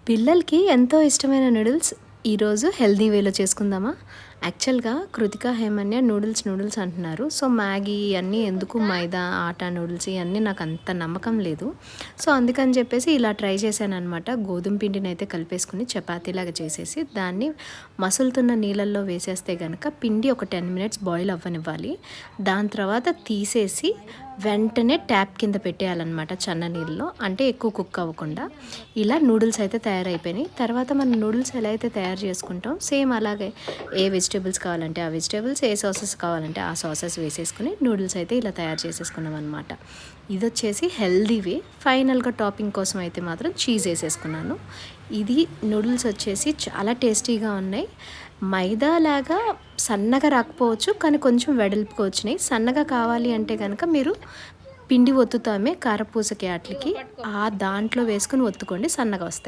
పిల్లలకి ఎంతో ఇష్టమైన నూడిల్స్ ఈరోజు హెల్దీ వేలో చేసుకుందామా. యాక్చువల్గా కృతిక హేమన్య నూడిల్స్ అంటున్నారు. సో మ్యాగీ అన్నీ ఎందుకు, మైదా ఆటా నూడిల్స్ ఇవన్నీ నాకు అంత నమ్మకం లేదు. సో అందుకని చెప్పేసి ఇలా ట్రై చేశాను అనమాట. గోధుమ పిండిని అయితే కలిపేసుకుని చపాతీలాగా చేసేసి దాన్ని మసులుతున్న నీళ్ళల్లో వేసేస్తే కనుక పిండి ఒక 10 minutes బాయిల్ అవ్వనివ్వాలి. దాని తర్వాత తీసేసి వెంటనే ట్యాప్ కింద పెట్టేయాలన్నమాట, చన్న నీళ్ళలో, అంటే ఎక్కువ కుక్ అవ్వకుండా. ఇలా నూడిల్స్ అయితే తయారైపోయినాయి. తర్వాత మనం నూడిల్స్ ఎలా అయితే తయారు చేసుకుంటాం సేమ్ అలాగే ఏ వెజిటేబుల్స్ కావాలంటే ఆ వెజిటేబుల్స్, ఏ సాసెస్ కావాలంటే ఆ సాసెస్ వేసేసుకుని నూడిల్స్ అయితే ఇలా తయారు చేసేసుకున్నాం అనమాట. ఇది వచ్చేసి హెల్దీవే. ఫైనల్గా టాపింగ్ కోసం అయితే మాత్రం చీజ్ వేసేసుకున్నాను. ఇది నూడిల్స్ వచ్చేసి చాలా టేస్టీగా ఉన్నాయి. మైదా లాగా సన్నగా రాకపోవచ్చు, కానీ కొంచెం వెడల్పుగా వచ్చినాయి. సన్నగా కావాలి అంటే కనుక మీరు పిండి ఒత్తుతామే కారపూసకి వాటికి, ఆ దాంట్లో వేసుకుని ఒత్తుకోండి, సన్నగా వస్తాయి.